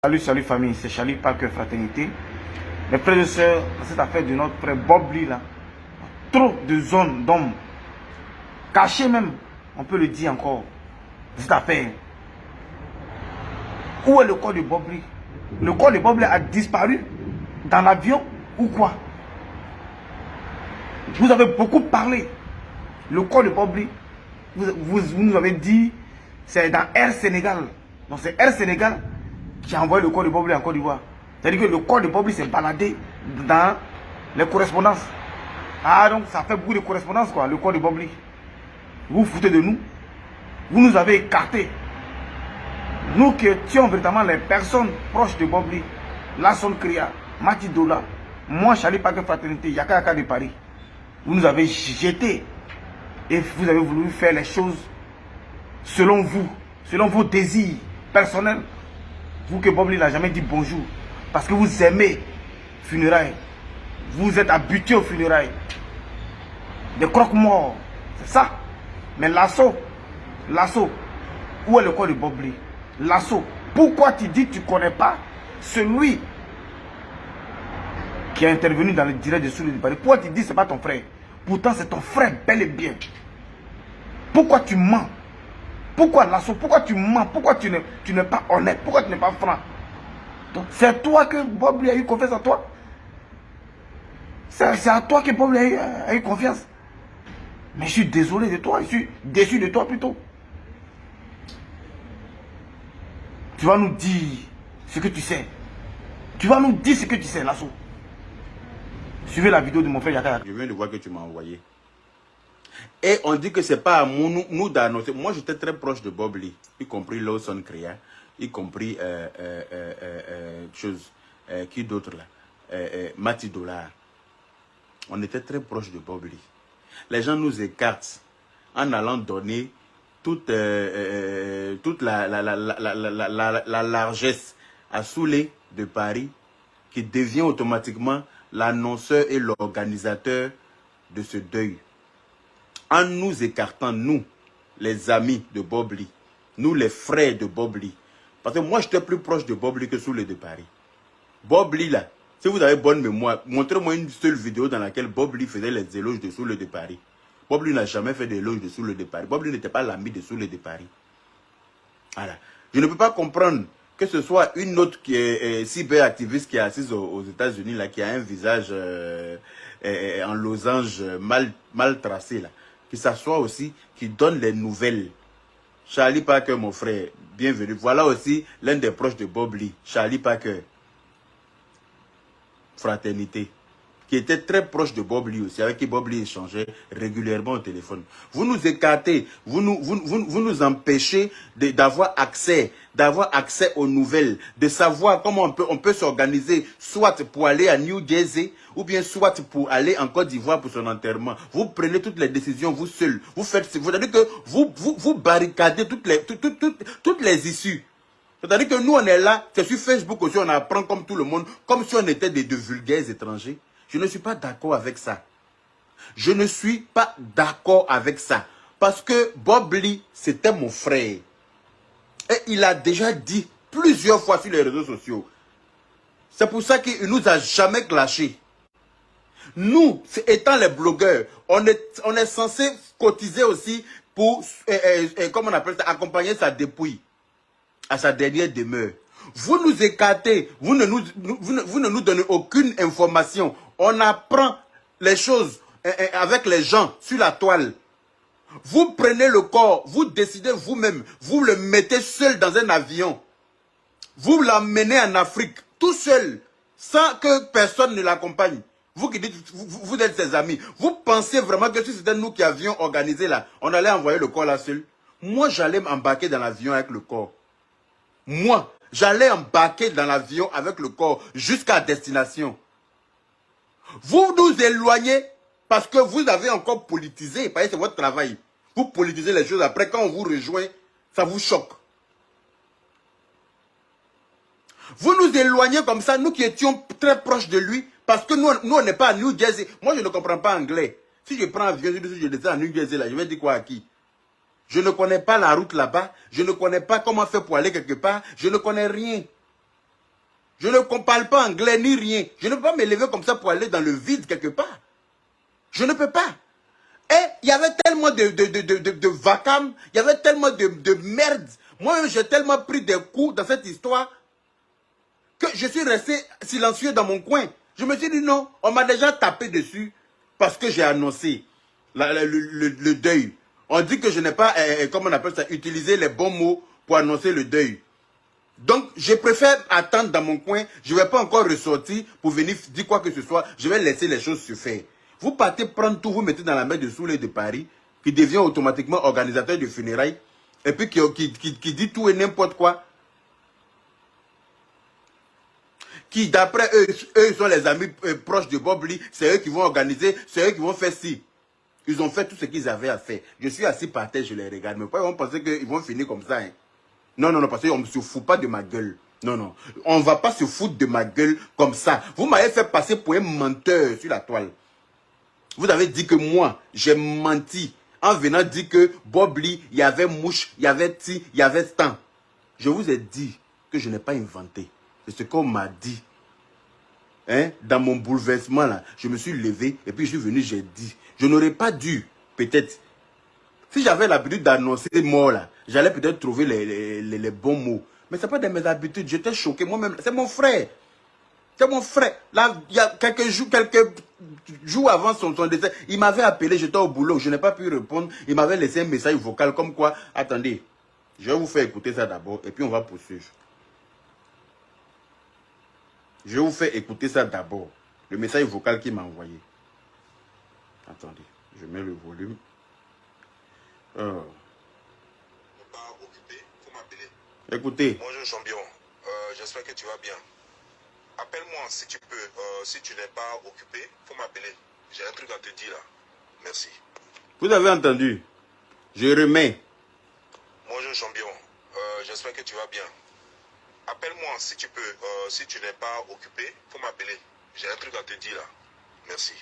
Salut famille, c'est Charlie Parker Fraternité. Mes frères et sœurs, dans cette affaire de notre frère Bob Lee là, trop de zones d'hommes, cachées même, on peut le dire encore, cette affaire. Où est le corps de Bob Lee? Le corps de Bob Lee a disparu dans l'avion ou quoi? Vous avez beaucoup parlé. Le corps de Bob Lee, vous nous avez dit, c'est dans Air Sénégal. Donc c'est Air Sénégal qui a envoyé le corps de Bob Lee en Côte d'Ivoire. C'est-à-dire que le corps de Bob Lee s'est baladé dans les correspondances. Ah donc ça fait beaucoup de correspondances quoi, le corps de Bob Lee. Vous vous foutez de nous. Vous nous avez écartés. Nous qui étions véritablement les personnes proches de Bob Lee, Lasson Kriya, Mati Dola, moi Charlie Parker Fraternité, Yaka Yaka de Paris. Vous nous avez jetés et vous avez voulu faire les choses selon vous, selon vos désirs personnels. Vous que Bob Lee n'a jamais dit bonjour. Parce que vous aimez funérailles. Vous êtes habitués aux funérailles. Des croque-morts. C'est ça. Mais Lasso, où est le corps de Bob Lee? Lasso, pourquoi tu dis que tu ne connais pas celui qui a intervenu dans le direct de Soulé de Paris? Pourquoi tu dis que ce n'est pas ton frère? Pourtant c'est ton frère bel et bien. Pourquoi tu mens? Pourquoi Lasso? Pourquoi tu mens? Pourquoi tu n'es pas honnête? Pourquoi tu n'es pas franc? C'est toi que Bob Lee a eu confiance en toi. C'est à toi que Bob Lee a eu confiance. Mais je suis désolé de toi. Je suis déçu de toi plutôt. Tu vas nous dire ce que tu sais. Tu vas nous dire ce que tu sais, Lasso. Suivez la vidéo de mon frère Yaka. Je viens de voir que tu m'as envoyé. Et on dit que c'est pas à nous d'annoncer. Moi, j'étais très proche de Bob Lee, y compris Lawson Kriya, y compris qui d'autre là, Mati Dola. On était très proche de Bob Lee. Les gens nous écartent en allant donner toute la largesse à Soulé de Paris, qui devient automatiquement l'annonceur et l'organisateur de ce deuil. En nous écartant, nous, les amis de Bob Lee, nous, les frères de Bob Lee. Parce que moi, j'étais plus proche de Bob Lee que Soulé de Paris. Bob Lee, là, si vous avez bonne mémoire, montrez-moi une seule vidéo dans laquelle Bob Lee faisait les éloges de Soulé de Paris. Bob Lee n'a jamais fait d'éloges de Soulé de Paris. Bob Lee n'était pas l'ami de Soulé de Paris. Voilà. Je ne peux pas comprendre que ce soit une autre qui est cyberactiviste qui est assise aux États-Unis, là, qui a un visage en losange mal tracé, là, qui s'assoit aussi, qui donne les nouvelles. Charlie Parker, mon frère, bienvenue. Voilà aussi l'un des proches de Bob Lee, Charlie Parker, Fraternité, qui était très proche de Bob Lee aussi, avec qui Bob Lee échangeait régulièrement au téléphone. Vous nous écartez, vous nous empêchez d'avoir accès aux nouvelles, de savoir comment on peut s'organiser, soit pour aller à New Jersey, ou bien soit pour aller en Côte d'Ivoire pour son enterrement. Vous prenez toutes les décisions, vous seuls. Vous c'est-à-dire que vous barricadez toutes les issues. C'est-à-dire que nous, on est là, c'est sur Facebook aussi, on apprend comme tout le monde, comme si on était de vulgaires étrangers. Je ne suis pas d'accord avec ça. Je ne suis pas d'accord avec ça. Parce que Bob Lee, c'était mon frère. Et il a déjà dit plusieurs fois sur les réseaux sociaux. C'est pour ça qu'il ne nous a jamais clashé. Nous, étant les blogueurs, on est censé cotiser aussi pour, comment on appelle ça, accompagner sa dépouille à sa dernière demeure. Vous nous écartez, vous ne nous donnez aucune information. On apprend les choses avec les gens sur la toile. Vous prenez le corps, vous décidez vous-même, vous le mettez seul dans un avion. Vous l'emmenez en Afrique, tout seul, sans que personne ne l'accompagne. Vous qui dites, vous êtes ses amis. Vous pensez vraiment que si c'était nous qui avions organisé là, on allait envoyer le corps là seul? Moi, j'allais m'embarquer dans l'avion avec le corps. Moi, j'allais embarquer dans l'avion avec le corps jusqu'à destination. Vous nous éloignez parce que vous avez encore politisé. Parce que c'est votre travail. Vous politisez les choses. Après, quand on vous rejoint, ça vous choque. Vous nous éloignez comme ça, nous qui étions très proches de lui, parce que nous on n'est pas à New Jersey. Moi, je ne comprends pas anglais. Si je prends un avion, je descends à New Jersey, là, je vais dire quoi à qui? Je ne connais pas la route là-bas. Je ne connais pas comment faire pour aller quelque part. Je ne connais rien. Je ne parle pas anglais ni rien. Je ne peux pas me lever comme ça pour aller dans le vide quelque part. Je ne peux pas. Et il y avait tellement de vacarme, il y avait tellement de merde. Moi-même, j'ai tellement pris des coups dans cette histoire que je suis resté silencieux dans mon coin. Je me suis dit non, on m'a déjà tapé dessus parce que j'ai annoncé le deuil. On dit que je n'ai pas, comment on appelle ça, utilisé les bons mots pour annoncer le deuil. Donc, je préfère attendre dans mon coin. Je ne vais pas encore ressortir pour venir dire quoi que ce soit. Je vais laisser les choses se faire. Vous partez prendre tout, vous mettez dans la main de Souley de Paris, qui devient automatiquement organisateur de funérailles, et puis qui dit tout et n'importe quoi. Qui, d'après eux, ils sont les amis proches de Bob Lee. C'est eux qui vont organiser, c'est eux qui vont faire ci. Ils ont fait tout ce qu'ils avaient à faire. Je suis assis par terre, je les regarde. Mais pas ils vont penser qu'ils vont finir comme ça. Hein. Non, non, non, parce qu'on ne se fout pas de ma gueule. Non, non. On ne va pas se foutre de ma gueule comme ça. Vous m'avez fait passer pour un menteur sur la toile. Vous avez dit que moi, j'ai menti en venant dire que Bob Lee, il y avait mouche, il y avait ti, il y avait temps. Je vous ai dit que je n'ai pas inventé. C'est ce qu'on m'a dit. Hein? Dans mon bouleversement, là, je me suis levé et puis je suis venu, j'ai dit. Je n'aurais pas dû, peut-être. Si j'avais l'habitude d'annoncer mort, là, j'allais peut-être trouver les bons mots. Mais ce n'est pas de mes habitudes. J'étais choqué moi-même. C'est mon frère. C'est mon frère. Là, il y a quelques jours avant son décès, il m'avait appelé, j'étais au boulot, je n'ai pas pu répondre. Il m'avait laissé un message vocal comme quoi, attendez, je vais vous faire écouter ça d'abord et puis on va poursuivre. Je vais vous faire écouter ça d'abord. Le message vocal qu'il m'a envoyé. Attendez, je mets le volume. Pas occupé, faut m'appeler. Écoutez. Bonjour champion, j'espère que tu vas bien. Appelle-moi si tu peux. Si tu n'es pas occupé, faut m'appeler. J'ai un truc à te dire là. Merci. Vous avez entendu? Je remets. Bonjour champion, j'espère que tu vas bien. Appelle-moi si tu peux. Si tu n'es pas occupé, faut m'appeler. J'ai un truc à te dire là. Merci.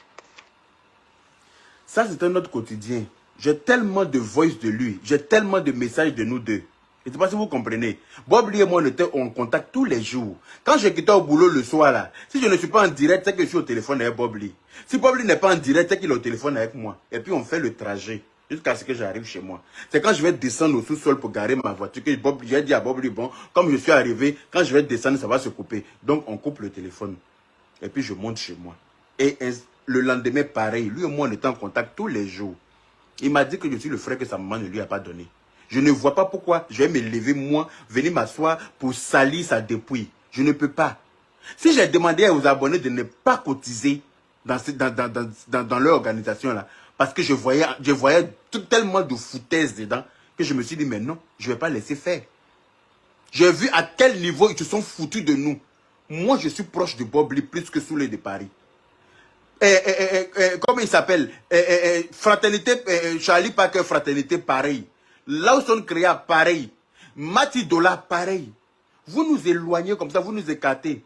Ça, c'est un autre quotidien. J'ai tellement de voice de lui. J'ai tellement de messages de nous deux. Je ne sais pas si vous comprenez. Bob Lee et moi, on était en contact tous les jours. Quand je quittais au boulot le soir, là, si je ne suis pas en direct, c'est que je suis au téléphone avec Bob Lee. Si Bob Lee n'est pas en direct, c'est qu'il est au téléphone avec moi. Et puis, on fait le trajet jusqu'à ce que j'arrive chez moi. C'est quand je vais descendre au sous-sol pour garer ma voiture que j'ai dit à Bob Lee, bon, comme je suis arrivé, quand je vais descendre, ça va se couper. Donc, on coupe le téléphone. Et puis, je monte chez moi. Et le lendemain, pareil. Lui et moi, on était en contact tous les jours. Il m'a dit que je suis le frère que sa maman ne lui a pas donné. Je ne vois pas pourquoi je vais me lever, moi, venir m'asseoir pour salir sa dépouille. Je ne peux pas. Si j'ai demandé aux abonnés de ne pas cotiser dans leur organisation, là, parce que je voyais tellement de foutaises dedans, que je me suis dit, mais non, je ne vais pas laisser faire. J'ai vu à quel niveau ils se sont foutus de nous. Moi, je suis proche de Bob Lee plus que Souley de Paris. Comment il s'appelle? Fraternité, Charlie Parker, fraternité, pareil. Lawson Créa, pareil. Matidola, pareil. Vous nous éloignez comme ça, vous nous écartez.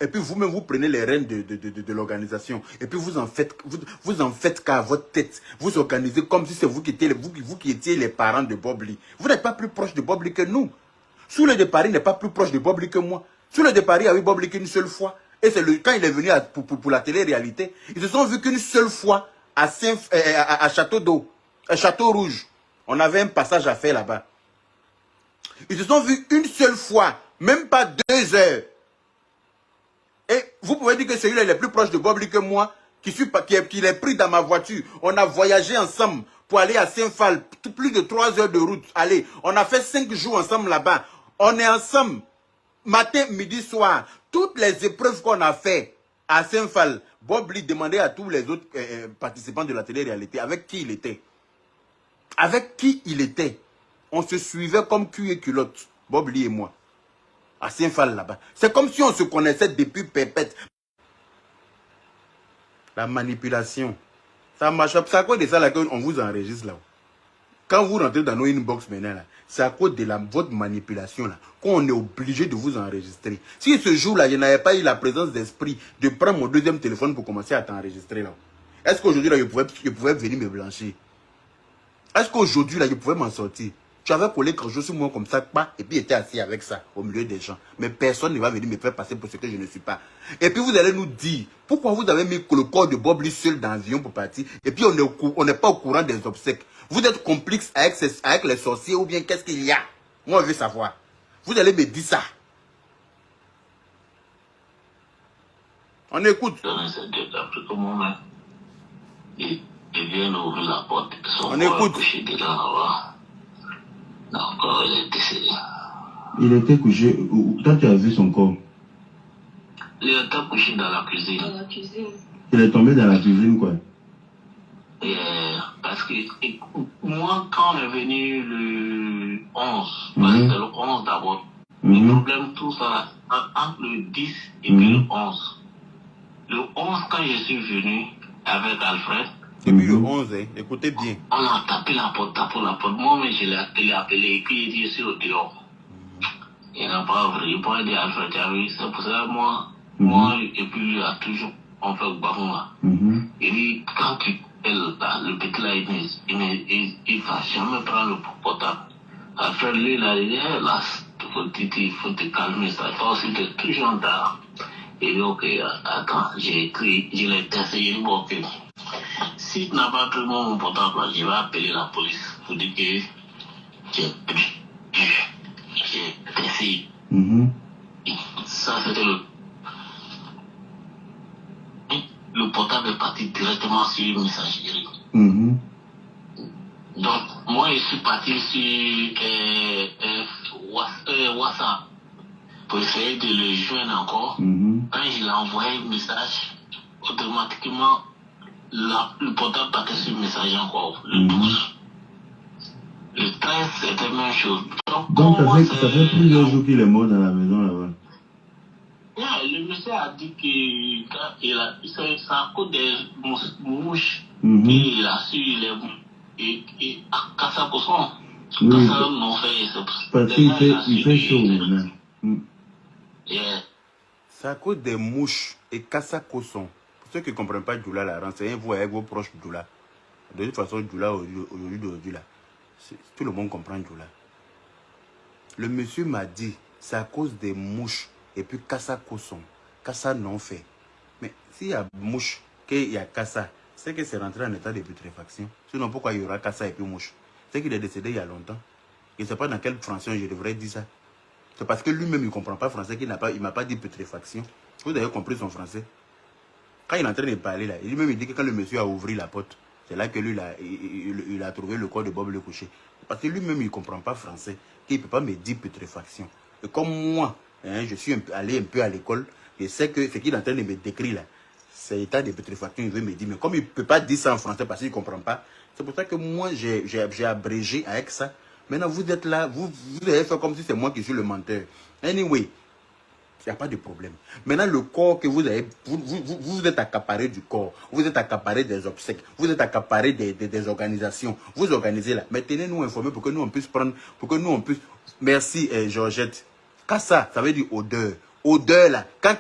Et puis vous-même, vous prenez les rênes de l'organisation. Et puis vous en faites qu'à votre tête. Vous organisez comme si c'est vous qui étiez les parents de Bob Lee. Vous n'êtes pas plus proche de Bob Lee que nous. Souley de Paris n'est pas plus proche de Bob Lee que moi. Souley de Paris a eu Bob Lee qu'une seule fois. Et c'est quand il est venu pour la télé-réalité, ils se sont vus qu'une seule fois à Château d'Eau, à Château Rouge. On avait un passage à faire là-bas. Ils se sont vus une seule fois, même pas 2 heures. Et vous pouvez dire que celui-là, il est plus proche de Bob Lee que moi, qui l'ai pris dans ma voiture. On a voyagé ensemble pour aller à Saint-Phal, plus de 3 heures de route. Allez, on a fait 5 jours ensemble là-bas. On est ensemble, matin, midi, soir. Toutes les épreuves qu'on a fait à Saint-Phal, Bob Lee demandait à tous les autres participants de la télé-réalité avec qui il était. Avec qui il était. On se suivait comme cul et culotte, Bob Lee et moi. À Saint-Phal là-bas. C'est comme si on se connaissait depuis pépette. La manipulation. Ça marche. C'est à cause de ça là qu'on vous enregistre là. Quand vous rentrez dans nos inbox maintenant là, c'est à cause de votre manipulation là qu'on est obligé de vous enregistrer. Si ce jour-là, je n'avais pas eu la présence d'esprit de prendre mon deuxième téléphone pour commencer à t'enregistrer là, est-ce qu'aujourd'hui là, je pouvais venir me blanchir? Est-ce qu'aujourd'hui là, je pouvais m'en sortir? Tu avais collé quelque chose sur moi comme ça, pas, et puis était assis avec ça au milieu des gens. Mais personne ne va venir me faire passer pour ce que je ne suis pas. Et puis vous allez nous dire, pourquoi vous avez mis le corps de Bob Lee seul dans l'avion pour partir, et puis on n'est pas au courant des obsèques. Vous êtes complice avec les sorciers ou bien qu'est-ce qu'il y a? Moi, je veux savoir. Vous allez me dire ça. On écoute. On écoute. Il était couché. Quand tu as vu son corps? Il était couché dans la cuisine. Dans la cuisine. Il est tombé dans la cuisine, quoi. Parce que moi, quand on est venu le 11, parce que c'était le 11 d'abord, le problème, tout ça, entre le 10 et puis le 11. Le 11, quand je suis venu avec Alfred, et puis le 11, hein, écoutez bien. On a tapé la porte. Moi-même, je l'ai appelé, et puis il dit, je suis au dehors. Il n'a pas ouvert. Il pourrait dire, Alfred, c'est pour ça, moi, et puis lui a toujours, on fait le bavon là. Il dit, quand tu le petit là, il va jamais prendre le portable. Alfred, lui, il a dit, là, il faut te calmer, ça. Toi aussi, tu es toujours en tard. Il dit, ok, attends, j'ai écrit, je l'ai testé, il dit, bon, ok. Si tu n'as pas pris mon portable, je vais appeler la police pour dire que j'ai testé. Ça, c'était le portable est parti directement sur une messagerie. Donc, moi, je suis parti sur WhatsApp pour essayer de le joindre encore. Quand il a envoyé un message, automatiquement, le portable partait sur le message encore, le 12. Le 13, c'était la même chose. Donc ça fait plusieurs jours qu'il est mort dans la maison là-bas. Le monsieur a dit que c'est à cause des mouches qu'il a su et à Kassakosson. Oui, parce qu'il fait chaud maintenant. C'est à cause des mouches et Kassakosson. Pour ceux qui ne comprennent pas Djoula, là, renseignez-vous avec vos proches Djoula. De toute façon, Djoula, aujourd'hui, là, tout le monde comprend Djoula. Le monsieur m'a dit, c'est à cause des mouches et puis Kassakosson. Kassa non fait. Mais s'il y a mouche, qu'il y a Kassa, c'est que c'est rentré en état de putréfaction. Sinon, pourquoi il y aura Kassa et puis mouche? C'est qu'il est décédé il y a longtemps. Je ne sais pas dans quel français je devrais dire ça. C'est parce que lui-même, il ne comprend pas français qu'il ne m'a pas dit putréfaction. Vous avez compris son français? Quand il est en train de parler là, il dit que quand le monsieur a ouvert la porte, c'est là que lui, il a trouvé le corps de Bob le couché. Parce que lui-même, il ne comprend pas français, qu'il ne peut pas me dire putréfaction. Et comme moi, hein, je suis allé un peu à l'école, je sais que ce qu'il est en train de me décrire là, c'est l'état de putréfaction, il veut me dire. Mais comme il ne peut pas dire ça en français parce qu'il ne comprend pas, c'est pour ça que moi, j'ai abrégé avec ça. Maintenant, vous êtes là, vous avez fait comme si c'est moi qui suis le menteur. Anyway, il n'y a pas de problème. Maintenant, le corps que vous avez, vous êtes accaparé du corps, vous êtes accaparé des obsèques, vous êtes accaparé des organisations, vous organisez là. Mais tenez-nous informés pour que nous on puisse prendre, pour que nous on puisse. Merci Georgette. Kassa, ça veut dire odeur. Odeur là. Quand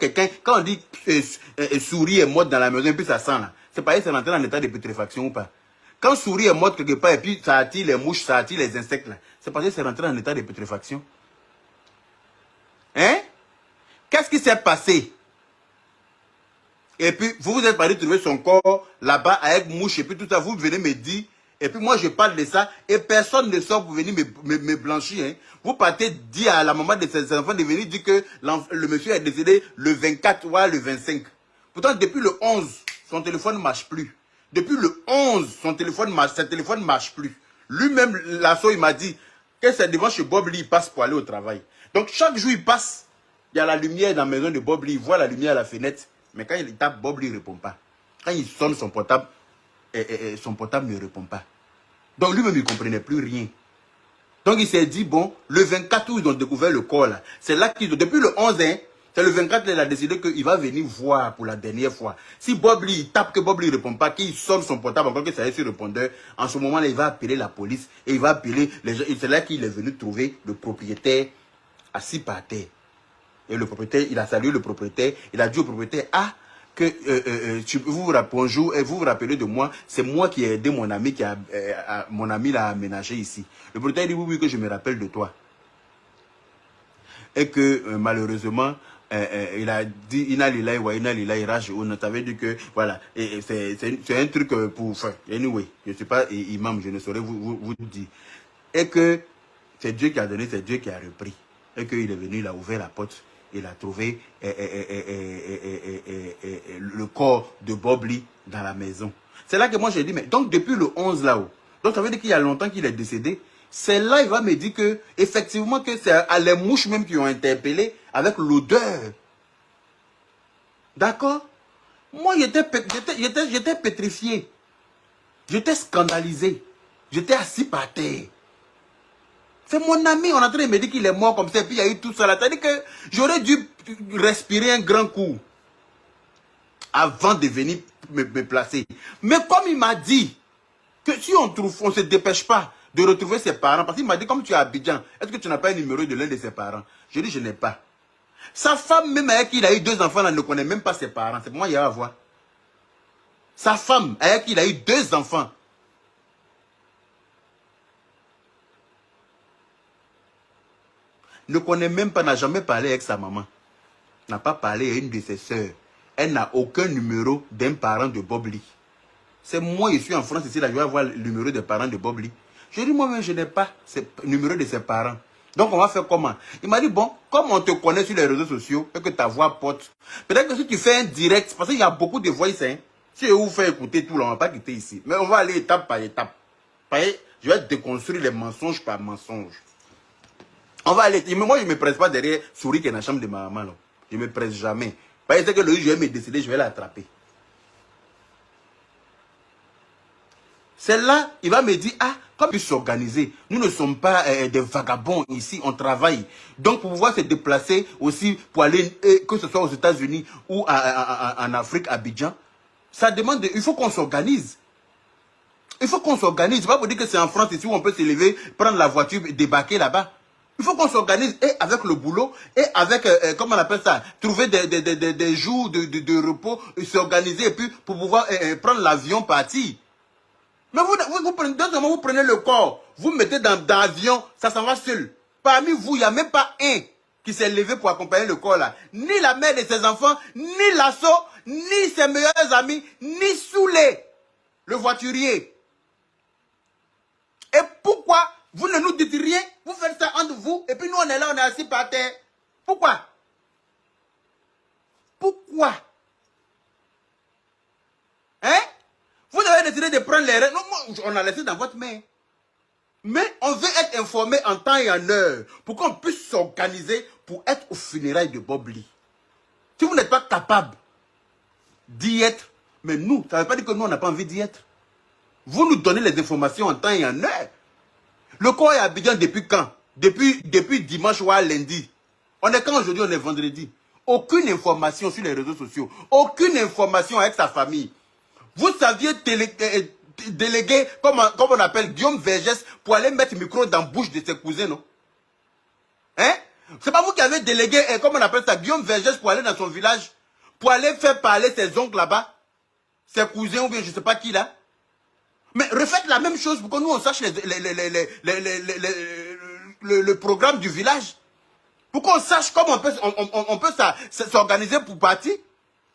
on dit souris est morte dans la maison et puis ça sent là, c'est pareil, c'est rentré en état de putréfaction ou pas? Quand souris est morte quelque part et puis ça attire les mouches, ça attire les insectes là, c'est parce que c'est rentré en état de putréfaction. Hein? Qu'est-ce qui s'est passé? Et puis, vous êtes parti trouver son corps là-bas avec mouche et puis tout ça, vous venez me dire, et puis moi je parle de ça, et personne ne sort pour venir me blanchir. Hein. Vous partez dire à la maman de ses enfants de venir dire que le monsieur est décédé le 24 ou le 25. Pourtant, depuis le 11, son téléphone ne marche plus. Depuis le 11, son téléphone ne marche plus. Lui-même, l'assaut, il m'a dit que c'est devant chez Bob Lee, il passe pour aller au travail. Donc, chaque jour, il passe. Il y a la lumière dans la maison de Bob Lee, il voit la lumière à la fenêtre, mais quand il tape, Bob Lee ne répond pas. Quand il sonne son portable ne répond pas. Donc lui-même, il ne comprenait plus rien. Donc il s'est dit, bon, le 24 où ils ont découvert le corps là, c'est là qu'ils ont, depuis le 11, hein, c'est le 24 qu'il a décidé qu'il va venir voir pour la dernière fois. Si Bob Lee, il tape que Bob Lee ne répond pas, qu'il sonne son portable, encore que ça aille sur le répondeur, en ce moment-là, il va appeler la police et il va appeler les gens. Et c'est là qu'il est venu trouver le propriétaire assis par terre. Et le propriétaire, il a salué le propriétaire, il a dit au propriétaire, ah, que bonjour, et vous vous rappelez de moi, c'est moi qui ai aidé mon ami mon ami l'a aménagé ici. Le producteur dit oui, que je me rappelle de toi. Et que malheureusement, il a dit Ina Lila Iraj, on t'avait dit que voilà, c'est un truc pour. Enfin, anyway, je ne suis pas imam, je ne saurais vous dire. Et que c'est Dieu qui a donné, c'est Dieu qui a repris. Et qu'il est venu, il a ouvert la porte. Il a trouvé le corps de Bob Lee dans la maison. C'est là que moi j'ai dit, mais donc depuis le 11 là-haut, donc ça veut dire qu'il y a longtemps qu'il est décédé. C'est là il va me dire que effectivement que c'est les mouches même qui ont interpellé avec l'odeur. D'accord? Moi j'étais pétrifié. J'étais scandalisé. J'étais assis par terre. C'est mon ami, on est en train de me dire qu'il est mort comme ça, et puis il y a eu tout ça là. C'est-à-dire que j'aurais dû respirer un grand coup avant de venir me placer. Mais comme il m'a dit que si on ne se dépêche pas de retrouver ses parents, parce qu'il m'a dit, comme tu es à Abidjan, est-ce que tu n'as pas un numéro de l'un de ses parents? Je dis, je n'ai pas. Sa femme, même avec qui il a eu 2 enfants, là, ne connaît même pas ses parents. C'est pour moi, il y a à voir. Sa femme, avec qui il a eu 2 enfants, ne connaît même pas, n'a jamais parlé avec sa maman. N'a pas parlé à une de ses sœurs. Elle n'a aucun numéro d'un parent de Bob Lee. C'est moi, je suis en France ici, là, je vais avoir le numéro des parents de Bob Lee. Je dis, moi-même, je n'ai pas le numéro de ses parents. Donc, on va faire comment? Il m'a dit, bon, comme on te connaît sur les réseaux sociaux et que ta voix porte, peut-être que si tu fais un direct, parce qu'il y a beaucoup de voix ici, hein, si je vous fais écouter tout, là, on ne va pas quitter ici. Mais on va aller étape par étape. Je vais déconstruire les mensonges par mensonges. On va aller. Moi, je ne me presse pas derrière souris qui est dans la chambre de ma maman. Là. Je ne me presse jamais. Parce que le jour où je vais me décider, je vais l'attraper. Celle-là, il va me dire, ah, comme il s'organiser, nous ne sommes pas des vagabonds ici, on travaille. Donc, pour pouvoir se déplacer aussi, pour aller, que ce soit aux États-Unis ou en Afrique, à Abidjan, ça demande, il faut qu'on s'organise. Il faut qu'on s'organise. C'est pas pour dire que c'est en France ici où on peut se lever, prendre la voiture, débarquer là-bas. Il faut qu'on s'organise et avec le boulot et avec, comment on appelle ça, trouver des jours de repos, s'organiser et puis pour pouvoir prendre l'avion, partir. Mais vous prenez le corps, vous mettez dans l'avion, ça s'en va seul. Parmi vous, il n'y a même pas un qui s'est levé pour accompagner le corps là. Ni la mère de ses enfants, ni l'assaut, ni ses meilleurs amis, ni Soulé, le voiturier. Et pourquoi vous ne nous dites rien? Vous faites ça entre vous, et puis nous on est là, on est assis par terre. Pourquoi? Pourquoi? Hein? Vous avez décidé de prendre les rênes. Non, on a laissé dans votre main. Mais on veut être informé en temps et en heure pour qu'on puisse s'organiser pour être aux funérailles de Bob Lee. Si vous n'êtes pas capable d'y être, mais nous, ça ne veut pas dire que nous on n'a pas envie d'y être. Vous nous donnez les informations en temps et en heure. Le corps est à Abidjan depuis quand? Depuis dimanche ou lundi. On est quand aujourd'hui? On est vendredi. Aucune information sur les réseaux sociaux. Aucune information avec sa famille. Vous saviez déléguer, comme on appelle, Guillaume Vergès pour aller mettre le micro dans la bouche de ses cousins, non? Hein? C'est pas vous qui avez délégué, comme on appelle ça, Guillaume Vergès pour aller dans son village, pour aller faire parler ses oncles là-bas, ses cousins ou bien je ne sais pas qui là? Mais refaites la même chose pour que nous on sache le programme du village. Pour qu'on sache comment on peut s'organiser pour partir.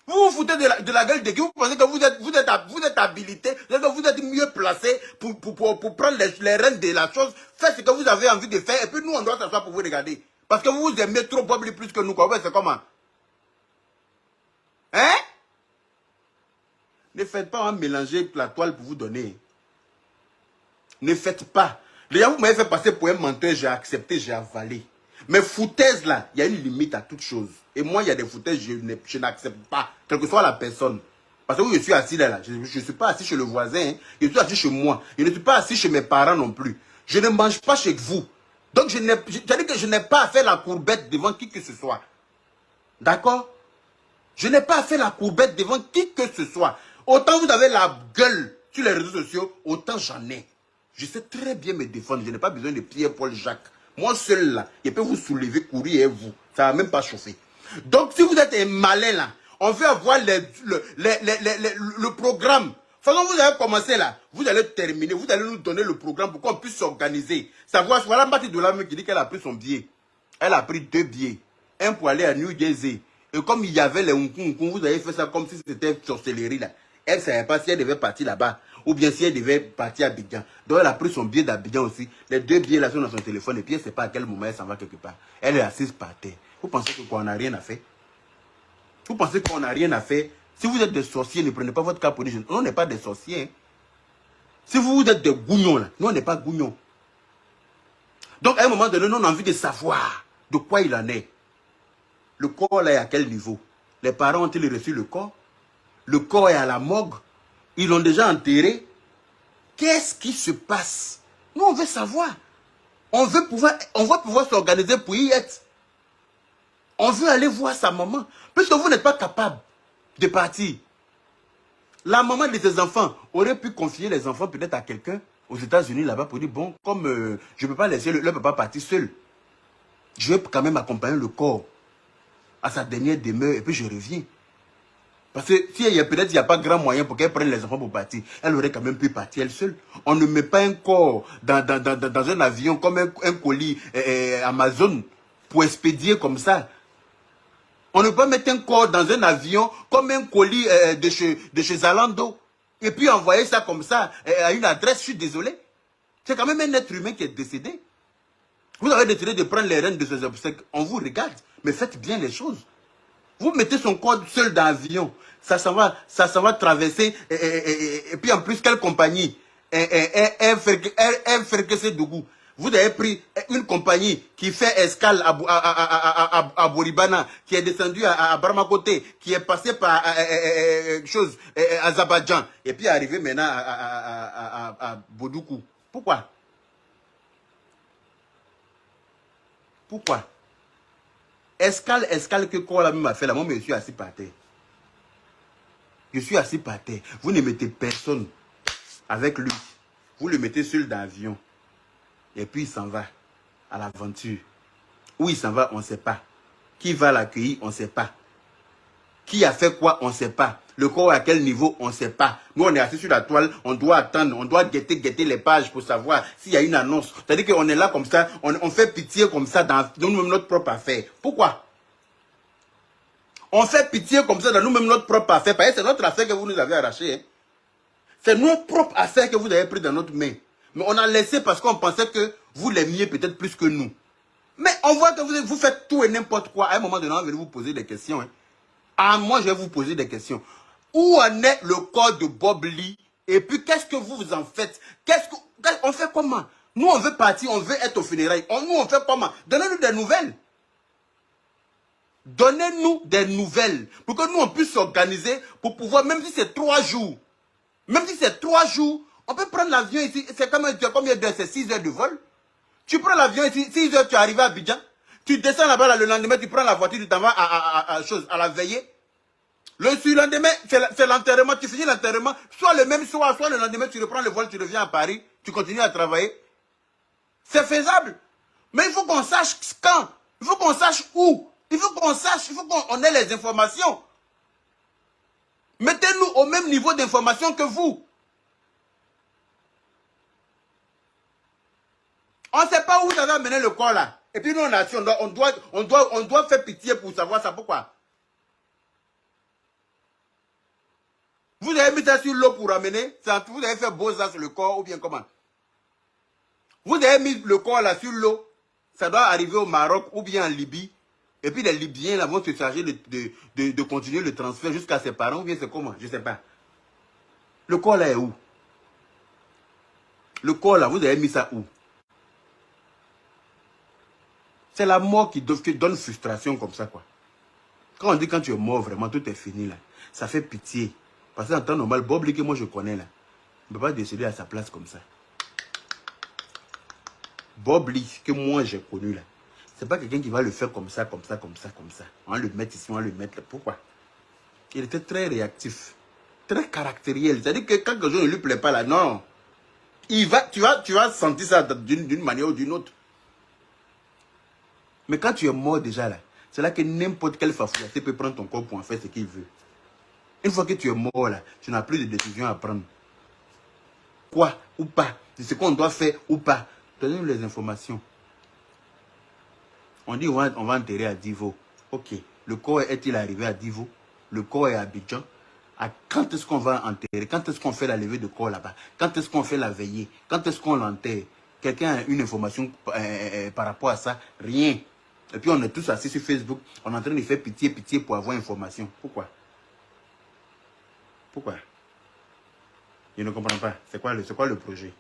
Vous vous foutez de la gueule de qui? Vous pensez que vous êtes habilité, vous êtes mieux placé pour prendre les rênes de la chose. Faites ce que vous avez envie de faire et puis nous on doit s'asseoir pour vous regarder. Parce que vous aimez trop Bob Lee plus que nous. Ouais, c'est comment? Hein? Ne faites pas mélanger la toile pour vous donner. Ne faites pas. Déjà, vous m'avez fait passer pour un menteur, j'ai accepté, j'ai avalé. Mais foutaise là, il y a une limite à toute chose. Et moi, il y a des foutaises, je n'accepte pas, quelle que soit la personne. Parce que je suis assis là, je ne suis pas assis chez le voisin, hein. Je suis assis chez moi. Je ne suis pas assis chez mes parents non plus. Je ne mange pas chez vous. Donc, je n'ai pas à faire la courbette devant qui que ce soit. D'accord? Je n'ai pas à faire la courbette devant qui que ce soit. Autant vous avez la gueule sur les réseaux sociaux, autant j'en ai. Je sais très bien me défendre. Je n'ai pas besoin de Pierre-Paul Jacques. Moi seul là, je peux vous soulever, courir et vous. Ça ne va même pas chauffer. Donc si vous êtes un malin là, On veut avoir le programme. Façon, vous avez commencé là, vous allez terminer, vous allez nous donner le programme pour qu'on puisse s'organiser. Savoir, voilà Mbati Dolamé qui dit qu'elle a pris son billet. Elle a pris 2 billets. Un pour aller à New Jersey. Et comme il y avait les Hong-Kong, vous avez fait ça comme si c'était sorcellerie là. Elle ne savait pas si elle devait partir là-bas ou bien si elle devait partir à Abidjan. Donc elle a pris son billet d'Abidjan aussi. Les 2 billets là sont dans son téléphone et puis elle ne sait pas à quel moment elle s'en va quelque part. Elle est assise par terre. Vous pensez qu'on n'a rien à faire? Vous pensez qu'on n'a rien à faire? Si vous êtes des sorciers, ne prenez pas votre cas pour dire, on n'est pas des sorciers. Hein. Si vous êtes des gougnons là, nous on n'est pas gougnons. Donc à un moment donné, nous on a envie de savoir de quoi il en est. Le corps là est à quel niveau? Les parents ont-ils reçu le corps? Le corps est à la morgue. Ils l'ont déjà enterré. Qu'est-ce qui se passe? Nous, on veut savoir. On va pouvoir s'organiser pour y être. On veut aller voir sa maman. Puisque vous n'êtes pas capable de partir. La maman de ses enfants aurait pu confier les enfants peut-être à quelqu'un aux États-Unis là-bas pour dire, bon, comme je ne peux pas laisser le papa partir seul. Je vais quand même accompagner le corps à sa dernière demeure et puis je reviens. Parce que si peut-être il n'y a pas grand moyen pour qu'elle prenne les enfants pour partir, elle aurait quand même pu partir elle seule. On ne met pas un corps dans un avion comme un colis Amazon pour expédier comme ça. On ne peut pas mettre un corps dans un avion comme un colis de chez Zalando et puis envoyer ça comme ça à une adresse. Je suis désolé. C'est quand même un être humain qui est décédé. Vous avez décidé de prendre les rênes de ces obsèques. On vous regarde, mais faites bien les choses. Vous mettez son corps seul dans l'avion. Ça s'en va traverser. Et puis en plus, quelle compagnie? Dougou. Vous avez pris une compagnie qui fait escale à Boribana, qui est descendue à Barmakote, qui est passée par Azerbaïdjan, et puis arrivé maintenant à Bodoukou. Pourquoi? Pourquoi? Escale que quoi la même a fait là, moi je suis assis par terre. Je suis assis par terre. Vous ne mettez personne avec lui. Vous le mettez seul dans l'avion. Et puis il s'en va à l'aventure. Où il s'en va, on ne sait pas. Qui va l'accueillir, on ne sait pas. Qui a fait quoi, on ne sait pas. Le corps à quel niveau, on ne sait pas. Nous, on est assis sur la toile, on doit attendre, on doit guetter les pages pour savoir s'il y a une annonce. C'est-à-dire qu'on est là comme ça, on fait pitié comme ça dans nous-mêmes notre propre affaire. Pourquoi? On fait pitié comme ça dans nous-mêmes notre propre affaire. Parce que c'est notre affaire que vous nous avez arraché. Hein. C'est notre propre affaire que vous avez pris dans notre main. Mais on a laissé parce qu'on pensait que vous l'aimiez peut-être plus que nous. Mais on voit que vous faites tout et n'importe quoi. À un moment donné, on va vous poser des questions. Hein. Ah, moi, je vais vous poser des questions. Où en est le corps de Bob Lee? Et puis, qu'est-ce que vous en faites? On fait comment? Nous, on veut partir, on veut être au funérailles. Nous, on fait comment? Donnez-nous des nouvelles. Donnez-nous des nouvelles. Pour que nous, on puisse s'organiser pour pouvoir, même si c'est 3 jours. Même si c'est 3 jours, on peut prendre l'avion ici. C'est combien d'heures? C'est 6 heures de vol. Tu prends l'avion ici, 6 heures, tu arrives à Abidjan. Tu descends là-bas, le lendemain, tu prends la voiture, tu t'en vas à la veillée. Le surlendemain, c'est l'enterrement. Tu finis l'enterrement, soit le même soir, soit le lendemain, tu reprends le vol, tu reviens à Paris, tu continues à travailler. C'est faisable. Mais il faut qu'on sache quand. Il faut qu'on sache où. Il faut qu'on sache, il faut qu'on ait les informations. Mettez-nous au même niveau d'information que vous. On ne sait pas où ça va mener le corps là. Et puis nous, on doit faire pitié pour savoir ça. Pourquoi? Vous avez mis ça sur l'eau pour ramener. Vous avez fait beau ça sur le corps ou bien comment? Vous avez mis le corps là sur l'eau. Ça doit arriver au Maroc ou bien en Libye. Et puis les Libyens là vont se charger de continuer le transfert jusqu'à ses parents. Ou bien c'est comment? Je ne sais pas. Le corps là est où? Le corps là, vous avez mis ça où? C'est la mort qui donne frustration comme ça, quoi. Quand on dit quand tu es mort, vraiment, tout est fini, là. Ça fait pitié. Parce qu'en temps normal, Bob Lee, que moi je connais, là, ne peut pas décéder à sa place comme ça. Bob Lee, que moi j'ai connu, là, c'est pas quelqu'un qui va le faire comme ça, comme ça, comme ça, comme ça. On va le mettre ici, on va le mettre là. Pourquoi? Il était très réactif, très caractériel. C'est-à-dire que quand quelque chose ne lui plaît pas, là, non. Tu vas sentir ça d'une manière ou d'une autre. Mais quand tu es mort déjà là, C'est là que n'importe quel fafouillaté peut prendre ton corps pour en faire ce qu'il veut. Une fois que tu es mort là, tu n'as plus de décision à prendre. Quoi ou pas? C'est ce qu'on doit faire ou pas? Donnez-nous les informations. On dit on va enterrer à Divo. Ok. Le corps est-il arrivé à Divo? Le corps est à Abidjan. Quand est-ce qu'on va enterrer? Quand est-ce qu'on fait la levée de corps là-bas? Quand est-ce qu'on fait la veillée? Quand est-ce qu'on l'enterre? Quelqu'un a une information par rapport à ça? Rien. Et puis on est tous assis sur Facebook. On est en train de faire pitié pour avoir information. Pourquoi? Pourquoi? Je ne comprends pas. C'est quoi le projet?